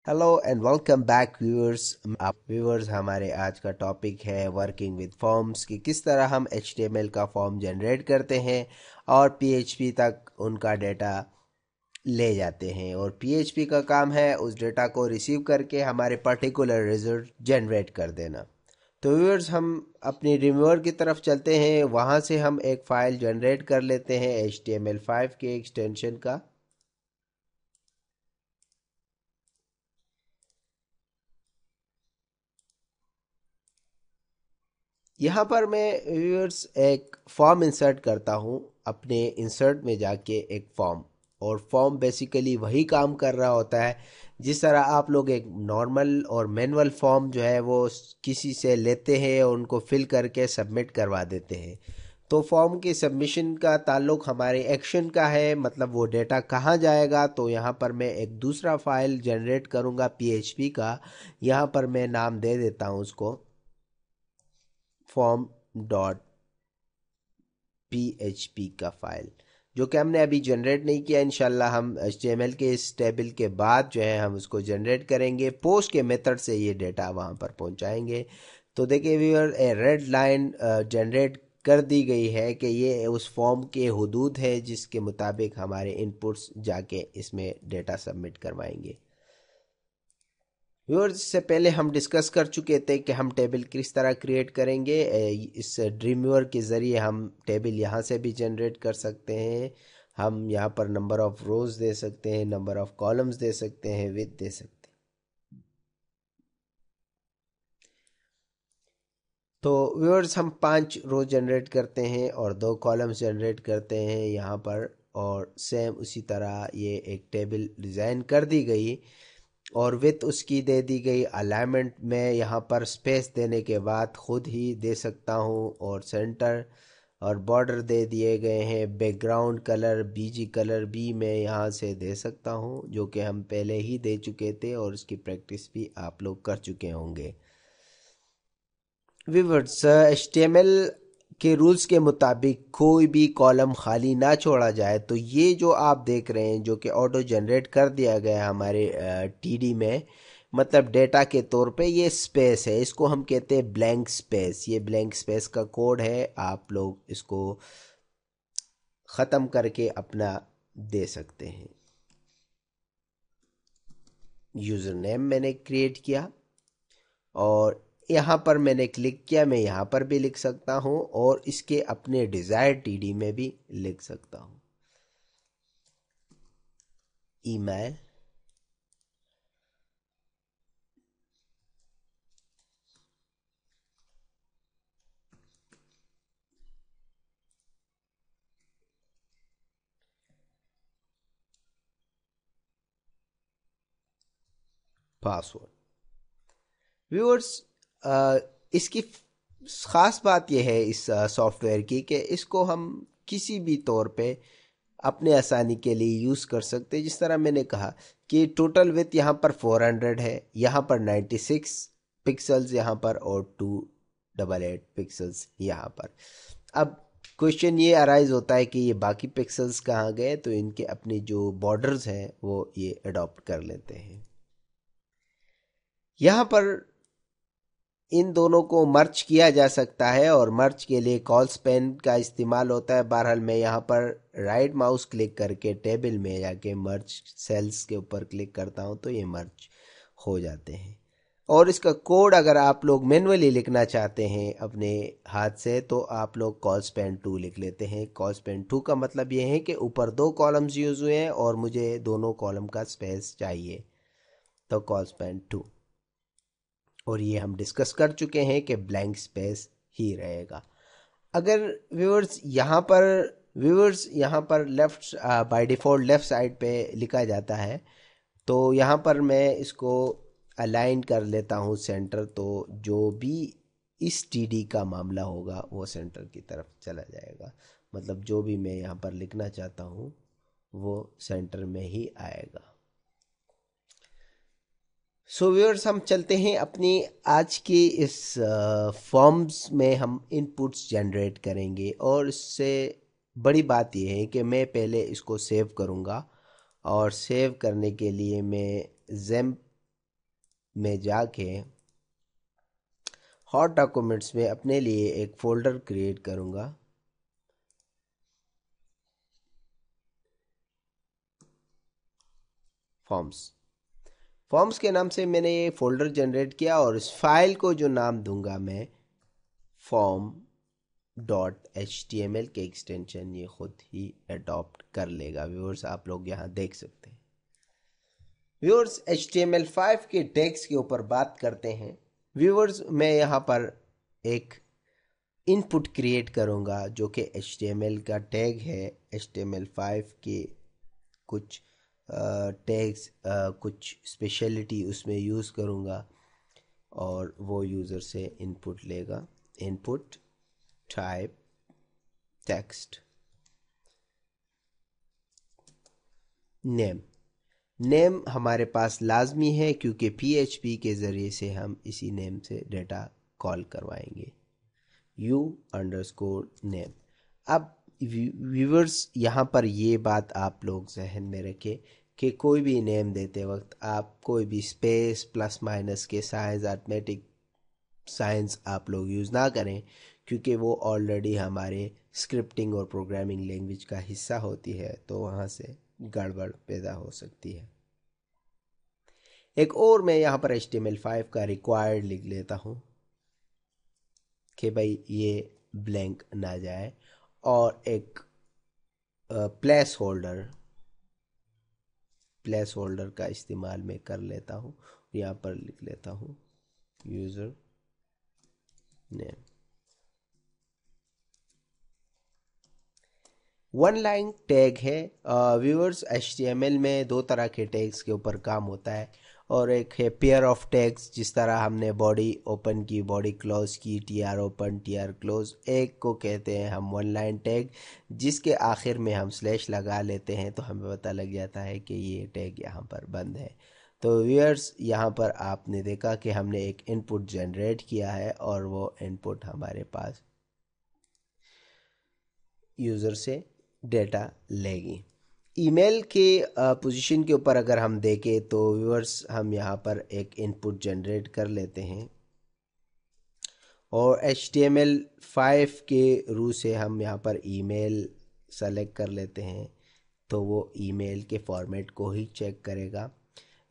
Hello and welcome back viewers. आप viewers, हमारे आज का टॉपिक है वर्किंग विद फॉर्म्स कि किस तरह हम HTML का फॉर्म जनरेट करते हैं और PHP तक उनका डेटा ले जाते हैं। और PHP का काम है उस डेटा को रिसीव करके हमारे पर्टिकुलर रिजल्ट जनरेट कर देना। तो व्यूअर्स, हम अपनी रिव्यूअर की तरफ चलते हैं। वहाँ से हम एक फ़ाइल जनरेट कर लेते हैं HTML5 के एक्सटेंशन का। यहाँ पर मैं व्यूअर्स एक फॉर्म इंसर्ट करता हूँ। अपने इंसर्ट में जाके एक फॉर्म, और फॉर्म बेसिकली वही काम कर रहा होता है जिस तरह आप लोग एक नॉर्मल और मैनुअल फॉर्म जो है वो किसी से लेते हैं और उनको फिल करके सबमिट करवा देते हैं। तो फॉर्म के सबमिशन का ताल्लुक हमारे एक्शन का है, मतलब वो डेटा कहाँ जाएगा। तो यहाँ पर मैं एक दूसरा फाइल जनरेट करूँगा PHP का। यहाँ पर मैं नाम दे देता हूँ उसको फॉर्म डॉट PHP का फाइल, जो कि हमने अभी जनरेट नहीं किया। इंशाल्लाह हम HTML के इस टेबल के बाद जो है हम उसको जनरेट करेंगे। पोस्ट के मेथड से ये डेटा वहाँ पर पहुँचाएंगे। तो देखिए व्यूअर, ए रेड लाइन जनरेट कर दी गई है कि ये उस फॉर्म के हुदूद है जिसके मुताबिक हमारे इनपुट्स जाके इसमें डेटा सबमिट करवाएंगे। व्यूअर्स, इससे पहले हम डिस्कस कर चुके थे कि हम टेबल किस तरह क्रिएट करेंगे। इस ड्रीम व्यूअर के ज़रिए हम टेबल यहाँ से भी जनरेट कर सकते हैं। हम यहाँ पर नंबर ऑफ़ रोज़ दे सकते हैं, नंबर ऑफ़ कॉलम्स दे सकते हैं, विथ दे सकते हैं। तो व्यूअर्स, हम 5 रो जनरेट करते हैं और 2 कॉलम्स जनरेट करते हैं यहाँ पर। और सेम उसी तरह ये एक टेबल डिज़ाइन कर दी गई और विथ उसकी दे दी गई। अलाइनमेंट में यहाँ पर स्पेस देने के बाद खुद ही दे सकता हूँ। और सेंटर और बॉर्डर दे दिए गए हैं। बैकग्राउंड कलर BG कलर भी मैं यहाँ से दे सकता हूँ, जो कि हम पहले ही दे चुके थे और उसकी प्रैक्टिस भी आप लोग कर चुके होंगे। व्यूअर्स, HTML के रूल्स के मुताबिक कोई भी कॉलम खाली ना छोड़ा जाए। तो ये जो आप देख रहे हैं, जो कि ऑटो जनरेट कर दिया गया है हमारे TD में, मतलब डेटा के तौर पे ये स्पेस है, इसको हम कहते हैं ब्लैंक स्पेस। ये ब्लैंक स्पेस का कोड है, आप लोग इसको ख़त्म करके अपना दे सकते हैं। यूज़र नेम मैंने क्रिएट किया और यहाँ पर मैंने क्लिक किया। मैं यहाँ पर भी लिख सकता हूँ और इसके अपने डिज़ायर TD में भी लिख सकता हूँ। Email, password. व्यूअर्स, इसकी ख़ास बात यह है इस सॉफ्टवेयर की कि इसको हम किसी भी तौर पे अपने आसानी के लिए यूज़ कर सकते हैं। जिस तरह मैंने कहा कि टोटल विथ यहाँ पर 400 है, यहाँ पर 96 पिक्सल्स यहाँ पर, और 288 पिक्सल्स यहाँ पर। अब क्वेश्चन ये अराइज होता है कि ये बाकी पिक्सल्स कहाँ गए। तो इनके अपने जो बॉर्डर्स हैं वो ये अडॉप्ट कर लेते हैं। यहाँ पर इन दोनों को मर्ज किया जा सकता है और मर्ज के लिए कॉल स्पैन का इस्तेमाल होता है। बहरहाल मैं यहाँ पर राइट माउस क्लिक करके टेबल में जाके मर्ज सेल्स के ऊपर क्लिक करता हूँ तो ये मर्ज हो जाते हैं। और इसका कोड अगर आप लोग मैनुअली लिखना चाहते हैं अपने हाथ से तो आप लोग कॉल स्पैन 2 लिख लेते हैं। कॉल स्पैन 2 का मतलब ये है कि ऊपर 2 कॉलम्स यूज हुए हैं और मुझे दोनों कॉलम का स्पेस चाहिए, तो कॉल स्पैन 2। और ये हम डिस्कस कर चुके हैं कि ब्लैंक स्पेस ही रहेगा। अगर व्यूअर्स यहाँ पर left by default left side पे लिखा जाता है, तो यहाँ पर मैं इसको अलाइन कर लेता हूँ सेंटर। तो जो भी इस TD का मामला होगा वो सेंटर की तरफ चला जाएगा, मतलब जो भी मैं यहाँ पर लिखना चाहता हूँ वो सेंटर में ही आएगा। सो व्यूअर्स, हम चलते हैं अपनी आज की इस फॉर्म्स में हम इनपुट्स जनरेट करेंगे। और इससे बड़ी बात यह है कि मैं पहले इसको सेव करूंगा और सेव करने के लिए मैं में जाके हॉट डॉक्यूमेंट्स में अपने लिए एक फोल्डर क्रिएट करूँगा। फॉर्म्स के नाम से मैंने ये फोल्डर जनरेट किया और इस फाइल को जो नाम दूंगा मैं form dot H T M L के एक्सटेंशन ये खुद ही अडॉप्ट कर लेगा। व्यूअर्स आप लोग यहाँ देख सकते हैं। व्यूअर्स HTML5 के टैग्स के ऊपर बात करते हैं। व्यूअर्स मैं यहाँ पर एक इनपुट क्रिएट करूँगा जो कि HTML का टैग है। HTML5 के कुछ टैग्स कुछ स्पेशलिटी उसमें यूज़ करूँगा और वो यूज़र से इनपुट लेगा। इनपुट टाइप टेक्स्ट नेम हमारे पास लाजमी है क्योंकि PHP के ज़रिए से हम इसी नेम से डेटा कॉल करवाएंगे। u_name। अब व्यूवर्स यहाँ पर ये बात आप लोग जहन में रखें कि कोई भी नेम देते वक्त आप कोई भी स्पेस प्लस माइनस के साइंस अर्थमेटिक साइंस आप लोग यूज़ ना करें क्योंकि वो ऑलरेडी हमारे स्क्रिप्टिंग और प्रोग्रामिंग लैंग्वेज का हिस्सा होती है, तो वहाँ से गड़बड़ पैदा हो सकती है। एक और मैं यहाँ पर HTML5 का रिक्वायर्ड लिख लेता हूँ कि भाई ये ब्लैंक ना जाए और एक प्लेस होल्डर का इस्तेमाल मैं कर लेता हूँ। यहाँ पर लिख लेता हूँ user name. One line tag है। व्यूअर्स HTML में दो तरह के टैग्स के ऊपर काम होता है और एक है पेयर ऑफ टैग्स, जिस तरह हमने बॉडी ओपन की, बॉडी क्लोज की, TR ओपन TR क्लोज। एक को कहते हैं हम वन लाइन टैग जिसके आखिर में हम स्लैश लगा लेते हैं तो हमें पता लग जाता है कि ये टैग यहाँ पर बंद है। तो व्यूअर्स यहाँ पर आपने देखा कि हमने एक इनपुट जनरेट किया है और वो इनपुट हमारे पास यूज़र से डेटा लेगी। ईमेल के पोजीशन के ऊपर अगर हम देखें तो व्यूअर्स हम यहाँ पर एक इनपुट जनरेट कर लेते हैं और HTML5 के रू से हम यहाँ पर ईमेल सेलेक्ट कर लेते हैं तो वो ईमेल के फॉर्मेट को ही चेक करेगा।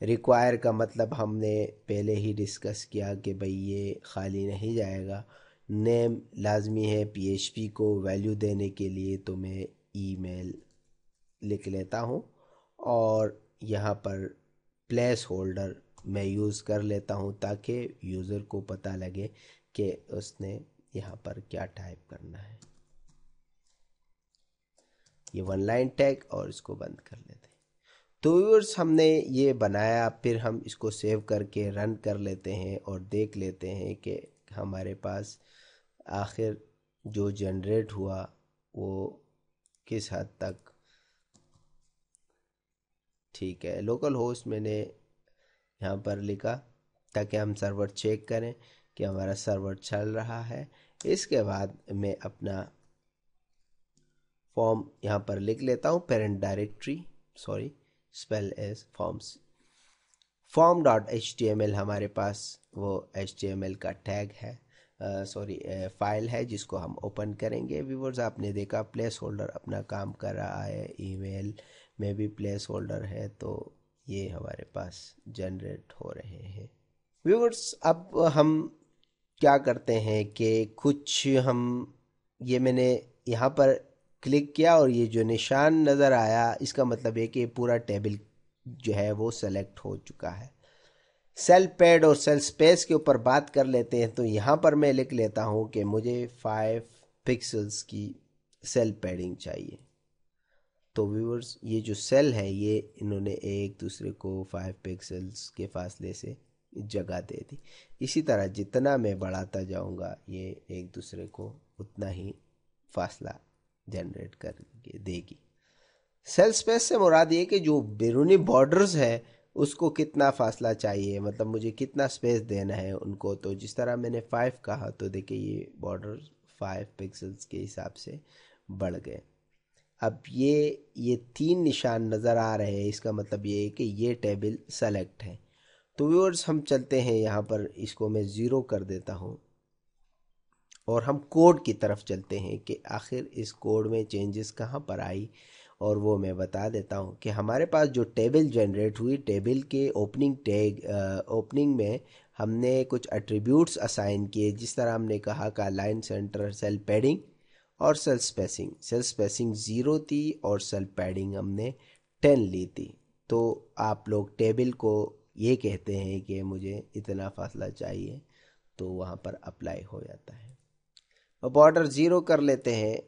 रिक्वायर का मतलब हमने पहले ही डिस्कस किया कि भाई ये खाली नहीं जाएगा। नेम लाजमी है PHP को वैल्यू देने के लिए, तो मैं ईमेल लिख लेता हूँ और यहाँ पर प्लेस होल्डर मैं यूज़ कर लेता हूँ ताकि यूज़र को पता लगे कि उसने यहाँ पर क्या टाइप करना है। ये वन लाइन टैग और इसको बंद कर लेते हैं। तो व्यूअर्स हमने ये बनाया, फिर हम इसको सेव करके रन कर लेते हैं और देख लेते हैं कि हमारे पास आखिर जो जनरेट हुआ वो किस हद तक ठीक है। लोकल होस्ट मैंने यहाँ पर लिखा ताकि हम सर्वर चेक करें कि हमारा सर्वर चल रहा है। इसके बाद मैं अपना फॉर्म यहाँ पर लिख लेता हूँ, parent directory, sorry spell as forms. form.html हमारे पास वो HTML का टैग है, फाइल है जिसको हम ओपन करेंगे। व्यूअर्स आपने देखा प्लेस होल्डर अपना काम कर रहा है, ईमेल में भी प्लेस होल्डर है, तो ये हमारे पास जनरेट हो रहे हैं। व्यूअर्स अब हम क्या करते हैं कि कुछ हम ये मैंने यहाँ पर क्लिक किया और ये जो निशान नज़र आया इसका मतलब है कि पूरा टेबल जो है वो सेलेक्ट हो चुका है। सेल पैड और सेल स्पेस के ऊपर बात कर लेते हैं। तो यहाँ पर मैं लिख लेता हूँ कि मुझे 5 पिक्सल्स की सेल पैडिंग चाहिए। तो व्यूअर्स ये जो सेल है ये इन्होंने एक दूसरे को 5 पिक्सल्स के फासले से जगह दे दी। इसी तरह जितना मैं बढ़ाता जाऊँगा ये एक दूसरे को उतना ही फासला जनरेट करके देगी। सेल स्पेस से मुराद ये कि जो बैरूनी बॉर्डर्स है उसको कितना फासला चाहिए, मतलब मुझे कितना स्पेस देना है उनको। तो जिस तरह मैंने 5 कहा तो देखिए ये बॉर्डर 5 पिक्सल्स के हिसाब से बढ़ गए। अब ये 3 निशान नज़र आ रहे हैं, इसका मतलब ये है कि ये टेबल सेलेक्ट है। तो व्यूअर्स हम चलते हैं यहाँ पर, इसको मैं ज़ीरो कर देता हूँ और हम कोड की तरफ चलते हैं कि आखिर इस कोड में चेंजेस कहाँ पर आई। और वो मैं बता देता हूँ कि हमारे पास जो टेबल जनरेट हुई, टेबल के ओपनिंग टैग ओपनिंग में हमने कुछ एट्रीब्यूट्स असाइन किए, जिस तरह हमने कहा का लाइन सेंटर, सेल पैडिंग और सेल स्पेसिंग। सेल स्पेसिंग 0 थी और सेल पैडिंग हमने 10 ली थी। तो आप लोग टेबल को ये कहते हैं कि मुझे इतना फासला चाहिए, तो वहाँ पर अप्लाई हो जाता है। और बॉर्डर 0 कर लेते हैं,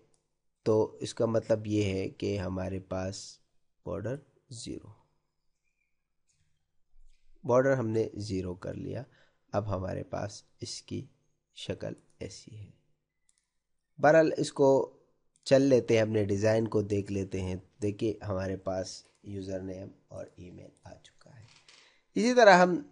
तो इसका मतलब ये है कि हमारे पास बॉर्डर 0, बॉर्डर हमने 0 कर लिया। अब हमारे पास इसकी शक्ल ऐसी है। बहरहाल इसको चल लेते हैं, अपने डिज़ाइन को देख लेते हैं। देखिए हमारे पास यूज़र नेम और ईमेल आ चुका है। इसी तरह हम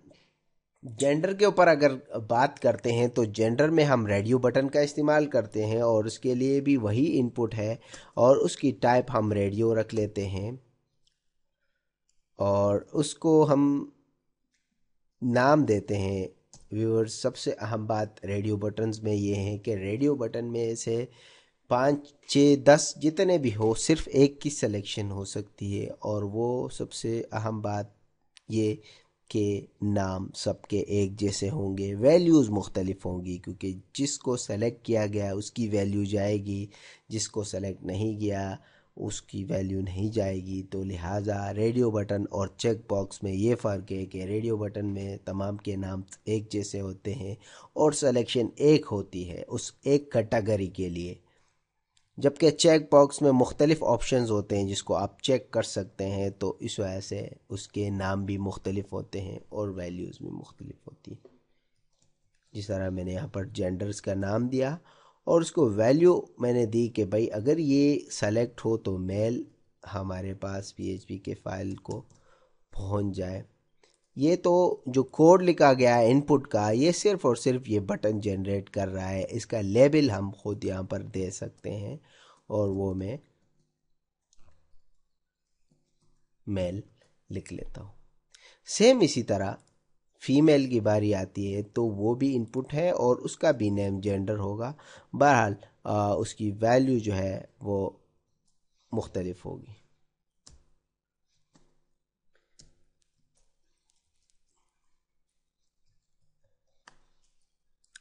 जेंडर के ऊपर अगर बात करते हैं, तो जेंडर में हम रेडियो बटन का इस्तेमाल करते हैं और उसके लिए भी वही इनपुट है और उसकी टाइप हम रेडियो रख लेते हैं। और उसको हम नाम देते हैं। व्यूअर्स, सबसे अहम बात रेडियो बटन्स में ये है कि रेडियो बटन में से 5, 6, 10 जितने भी हो, सिर्फ एक की सिलेक्शन हो सकती है। और वो सबसे अहम बात ये कि नाम सबके एक जैसे होंगे, वैल्यूज़ मुख्तलिफ होंगी, क्योंकि जिसको सेलेक्ट किया गया उसकी वैल्यू जाएगी, जिसको सेलेक्ट नहीं किया उसकी वैल्यू नहीं जाएगी। तो लिहाजा रेडियो बटन और चेक बॉक्स में ये फ़र्क है कि रेडियो बटन में तमाम के नाम एक जैसे होते हैं और सिलेक्शन एक होती है उस एक कैटेगरी के लिए, जबकि चेक बॉक्स में मुख्तलिफ ऑप्शंस होते हैं जिसको आप चेक कर सकते हैं। तो इस वजह से उसके नाम भी मुख्तलिफ होते हैं और वैल्यूज़ भी मुख्तलिफ होती हैं। जिस तरह मैंने यहाँ पर जेंडर्स का नाम दिया और उसको वैल्यू मैंने दी कि भाई अगर ये सेलेक्ट हो तो मेल हमारे पास पीएचपी के फाइल को पहुँच जाए। ये तो जो कोड लिखा गया है इनपुट का, ये सिर्फ और सिर्फ ये बटन जनरेट कर रहा है। इसका लेबल हम खुद यहाँ पर दे सकते हैं और वो मैं मेल लिख लेता हूँ। सेम इसी तरह फीमेल की बारी आती है, तो वो भी इनपुट है और उसका भी नेम जेंडर होगा। बहरहाल उसकी वैल्यू जो है वो मुख्तलिफ होगी।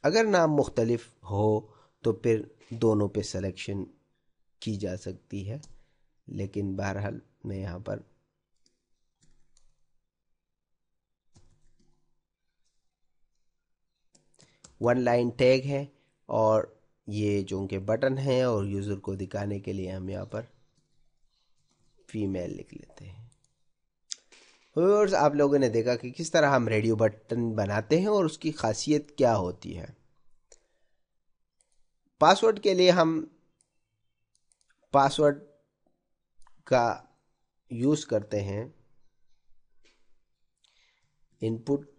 अगर नाम मुख्तलिफ हो तो फिर दोनों पे सिलेक्शन की जा सकती है, लेकिन बहरहाल मैं यहाँ पर वन लाइन टैग है और ये जो उनके बटन हैं और यूज़र को दिखाने के लिए हम यहाँ पर फीमेल लिख लेते हैं। व्यूअर्स, आप लोगों ने देखा कि किस तरह हम रेडियो बटन बनाते हैं और उसकी खासियत क्या होती है। पासवर्ड के लिए हम पासवर्ड का यूज़ करते हैं input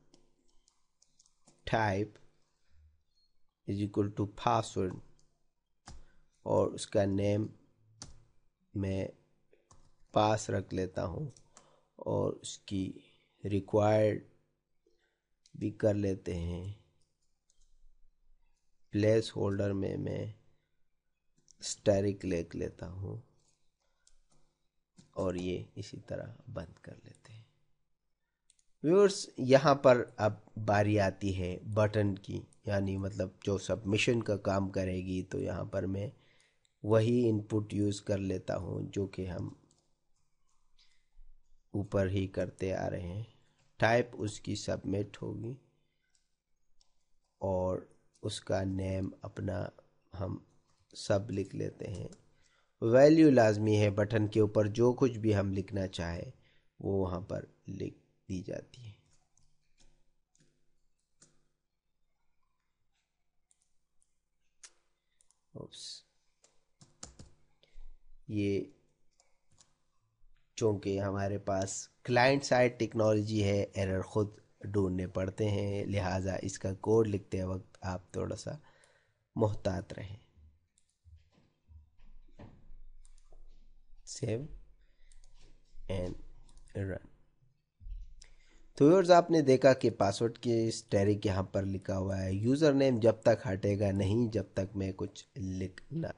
type is equal to password और उसका नेम मैं पास रख लेता हूँ और उसकी रिक्वायर्ड भी कर लेते हैं। प्लेस होल्डर में मैं स्टैरिक लिख लेता हूँ और ये इसी तरह बंद कर लेते हैं। व्यूअर्स, यहाँ पर अब बारी आती है बटन की, यानी मतलब जो सबमिशन का काम करेगी। तो यहाँ पर मैं वही इनपुट यूज़ कर लेता हूँ जो कि हम ऊपर ही करते आ रहे हैं। टाइप उसकी सबमिट होगी और उसका नेम अपना हम सब लिख लेते हैं। वैल्यू लाजमी है, बटन के ऊपर जो कुछ भी हम लिखना चाहे वो वहाँ पर लिख दी जाती है। ओप्स, ये चूँकि हमारे पास क्लाइंट साइड टेक्नोलॉजी है, एरर खुद ढूंढने पड़ते हैं, लिहाजा इसका कोड लिखते वक्त आप थोड़ा सा मुहतात रहें। Save and run. तो व्यूअर्स आपने देखा कि पासवर्ड की स्टैरिक यहाँ पर लिखा हुआ है, यूज़र नेम जब तक हटेगा नहीं जब तक मैं कुछ लिख ना